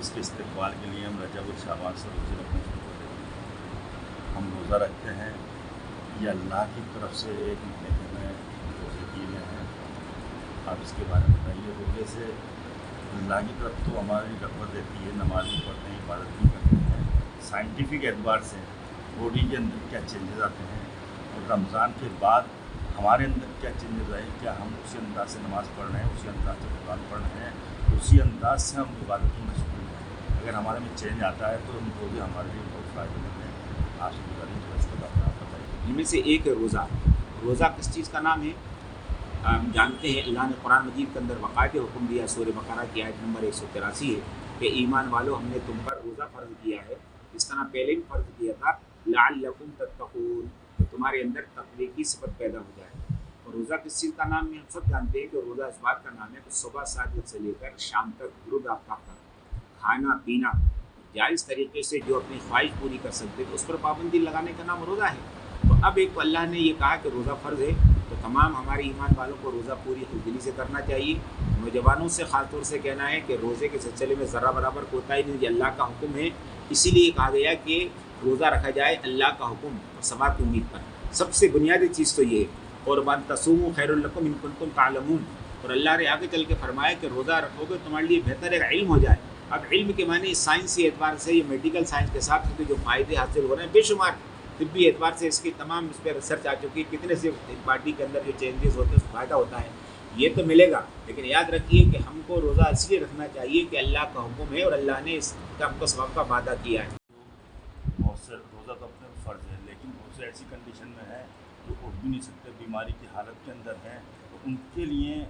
اس کے استقبال کے لیے ہم رجب اور شعبان سے روزے رکھنا شروع کر دیتے ہیں۔ ہم روزہ رکھتے ہیں، یہ اللہ کی طرف سے ایک مہینے میں روزے کیے گئے ہیں۔ آپ اس کے بارے میں بتائیے۔ روزے سے اللہ کی طرف تو ہماری رغبت رہتی ہے، نماز بھی پڑھتے ہیں، عبادت بھی کرتے ہیں، سائنٹیفک اعتبار سے باڈی کے اندر کیا چینجز آتے ہیں اور رمضان کے بعد ہمارے اندر کیا چینجز آئے، کیا ہم اسی انداز سے نماز پڑھ رہے ہیں، اسی انداز سے قرآن پڑھ رہے ہیں، اسی انداز سے ہم عبادت میں مشغول ہیں۔ اگر ہمارے میں چینج آتا ہے تو ہم روزے ہمارے لیے بہت فائدہ مند ہیں۔ آپ سے گزارش ہے اس کو آپ بتائیے۔ ان میں سے ایک ہے روزہ۔ روزہ کس چیز کا نام ہے؟ ہم جانتے ہیں اللہ نے قرآن مجید کے اندر باقاعدہ حکم دیا، سورہ بقرہ کی آیت نمبر 183 ہے کہ ایمان والو ہم نے تم پر روزہ فرض کیا ہے، اس طرح پہلے بھی فرض کیا تھا، لعلکم تتقون، کہ تمہارے اندر تقوی کی صفت پیدا ہو جائے۔ اور روزہ کس چیز کا نام ہے؟ ہم سب جانتے ہیں کہ روزہ اس بات کا نام ہے کہ صبح 7 بجے سے لے کر شام تک غروب آفتاب تک کھانا پینا جائز طریقے سے جو اپنی خواہش پوری کر سکتے تو اس پر پابندی لگانے کا نام روزہ ہے۔ تو اب ایک تو اللہ نے یہ کہا کہ روزہ فرض ہے، تو تمام ہمارے ایمان والوں کو روزہ پوری دلی سے کرنا چاہیے۔ نوجوانوں سے خاص طور سے کہنا ہے کہ روزے کے سلسلے میں ذرا برابر کوتاہی نہیں، یہ اللہ کا حکم ہے، اسی لیے کہا گیا کہ روزہ رکھا جائے اللہ کا حکم اور ثواب کی امید پر۔ سب سے بنیادی چیز تو یہ ہے۔ اور وَأَن تَصُومُوا خَيْرٌ لَكُمْ إِن كُنتُمْ تَعْلَمُونَ، اور اللہ نے آگے چل کے فرمایا کہ روزہ رکھو گے تمہارے لیے بہتر ایک علم ہو جائے۔ اب علم کے معنی سائنسی اعتبار سے، یہ میڈیکل سائنس کے ساتھ جو فائدے حاصل ہو رہے ہیں بے شمار، طبی اعتبار سے اس کی تمام اس پہ ریسرچ آ چکی ہے، کتنے سے باڈی کے اندر جو چینجز ہوتے ہیں اس فائدہ ہوتا ہے، یہ تو ملے گا۔ لیکن یاد رکھیے کہ ہم کو روزہ اس لیے رکھنا چاہیے کہ اللہ کا حکم ہے اور اللہ نے اس کا ہم کو ثواب کا وعدہ کیا ہے۔ بہت سے روزہ تو اپنے فرض ہے، لیکن بہت سے ایسی کنڈیشن میں ہے جو اٹھ بھی نہیں سکتے، بیماری کی حالت کے اندر ہیں، تو ان کے لیے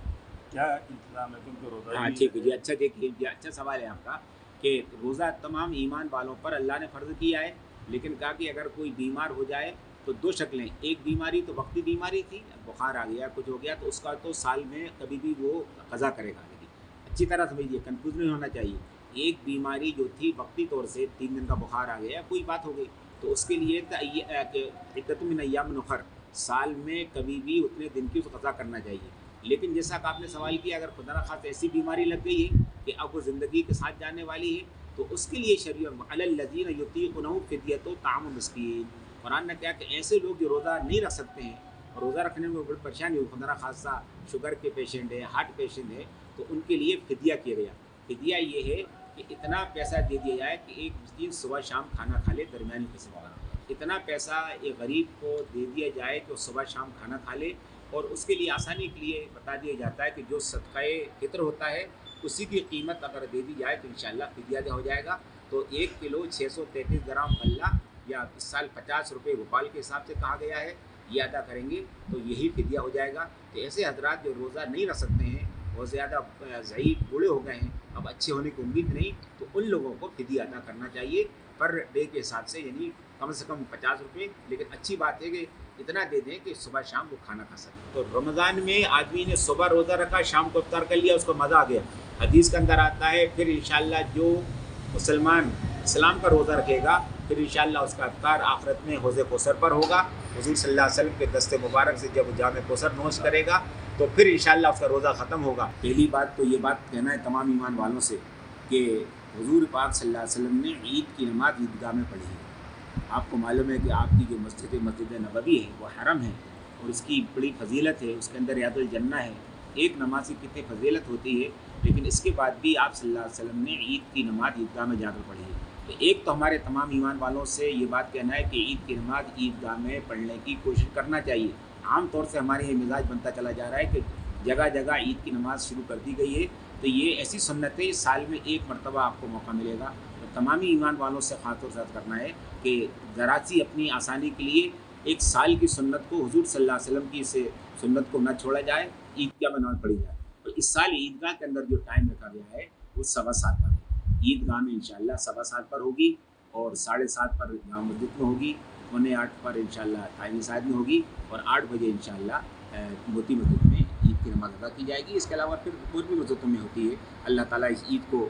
کیا انتظام ہے؟ کیونکہ روزہ ہاں ٹھیک ہے جی، اچھا دیکھیے یہ اچھا سوال ہے آپ کا کہ روزہ تمام ایمان والوں پر اللہ نے فرض کیا ہے، لیکن کہا کہ اگر کوئی بیمار ہو جائے تو دو شکلیں، ایک بیماری تو وقتی بیماری تھی، بخار آ گیا کچھ ہو گیا تو اس کا تو سال میں کبھی بھی وہ قضا کرے گا، لیکن اچھی طرح سمجھیے، کنفیوز نہیں ہونا چاہیے۔ ایک بیماری جو تھی وقتی طور سے 3 دن کا بخار آ گیا، کوئی بات ہو گئی، تو اس کے لیے عدۃ من ایام اخر، سال میں کبھی بھی اتنے دن کی قضا کرنا چاہیے۔ لیکن جیسا کہ آپ نے سوال کیا، اگر خدا نخواستہ ایسی بیماری لگ گئی ہے کہ اب وہ زندگی کے ساتھ جانے والی ہے تو اس کے لیے شریعت علی الذین یطیقونہ فدیۃ طعام مسکین، قرآن نے کہا کہ ایسے لوگ جو روزہ نہیں رکھ سکتے ہیں اور روزہ رکھنے میں بڑی پریشانی ہو، خدا نخواستہ شوگر کے پیشنٹ ہے، ہارٹ پیشنٹ ہے، تو ان کے لیے فدیہ کیا گیا۔ فدیہ یہ ہے کہ اتنا پیسہ دے دیا جائے کہ ایک مسکین صبح شام کھانا کھا لے، درمیانی قسم کا اتنا پیسہ ایک غریب کو دے دیا جائے کہ وہ صبح شام کھانا کھا لے۔ اور اس کے لیے آسانی کے لیے بتا دیا جاتا ہے کہ جو صدقہ فطر ہوتا ہے اسی کی قیمت اگر دے دی جائے تو انشاءاللہ فدیہ ہو جائے گا۔ تو 1 کلو 633 گرام غلہ یا اس سال 50 روپے بھوپال کے حساب سے کہا گیا ہے، یہ ادا کریں گے تو یہی فدیہ ہو جائے گا۔ تو ایسے حضرات جو روزہ نہیں رکھ سکتے ہیں، بہت زیادہ ضعیف بوڑھے ہو گئے ہیں، اب اچھے ہونے کی امید نہیں، تو ان لوگوں کو فدیہ ادا کرنا چاہیے پر ڈے کے حساب سے، یعنی کم سے کم 50 روپے۔ لیکن اچھی بات ہے کہ اتنا دے دیں کہ صبح شام وہ کھانا کھا سکیں۔ تو رمضان میں آدمی نے صبح روزہ رکھا، شام کو افطار کر لیا، اس کو مزہ آ گیا، حدیث کے اندر آتا ہے پھر انشاءاللہ جو مسلمان اسلام کا روزہ رکھے گا پھر انشاءاللہ اس کا افطار آخرت میں حوض کوثر پر ہوگا۔ حضور صلی اللہ علیہ وسلم کے دست مبارک سے جب جام کوثر نوش کرے گا تو پھر انشاءاللہ اس کا روزہ ختم ہوگا۔ پہلی بات تو یہ بات کہنا ہے تمام ایمان والوں سے کہ حضور پاک صلی اللہ علیہ وسلم نے عید کی نماز عیدگاہ میں پڑھی ہے۔ آپ کو معلوم ہے کہ آپ کی جو مسجد نبوی ہے وہ حرم ہے اور اس کی بڑی فضیلت ہے، اس کے اندر ریاض الجنہ ہے، ایک نماز کی کتنی فضیلت ہوتی ہے، لیکن اس کے بعد بھی آپ صلی اللہ علیہ وسلم نے عید کی نماز عیدگاہ میں جا کر پڑھی ہے۔ تو ایک تو ہمارے تمام ایمان والوں سے یہ بات کہنا ہے کہ عید کی نماز عیدگاہ میں پڑھنے کی کوشش کرنا چاہیے۔ عام طور سے ہمارے یہ مزاج بنتا چلا جا رہا ہے کہ جگہ جگہ عید کی نماز شروع کر دی گئی ہے، تو یہ ایسی سنت ہے سال میں ایک مرتبہ آپ کو موقع ملے گا۔ تو تمامی ایمان والوں سے خاص طور سے کرنا ہے کہ ذرا سی اپنی آسانی کے لیے ایک سال کی سنت کو، حضور صلی اللہ علیہ وسلم کی سے سنت کو نہ چھوڑا جائے، عیدگاہ میں نماز پڑھی جائے۔ تو اس سال عیدگاہ کے اندر جو ٹائم رکھا گیا ہے وہ 7:15 پر ہے۔ عیدگاہ میں انشاءاللہ 7:15 پر ہوگی اور 7:30 پر جامع مسجد میں ہوگی، 7:45 پر انشاءاللہ تائمی صاحب میں ہوگی اور 8 بجے انشاءاللہ موتی مسجد میں عید کی نماز ادا کی جائے گی۔ اس کے علاوہ پھر اور بھی مسجدوں میں ہوتی ہے۔ اللہ تعالیٰ اس عید کو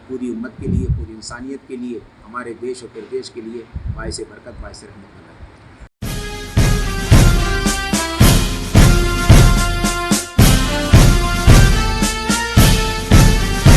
پوری امت کے لیے، پوری انسانیت کے لیے، ہمارے دیش و پردیش کے لیے باعث برکت، باعث رحمت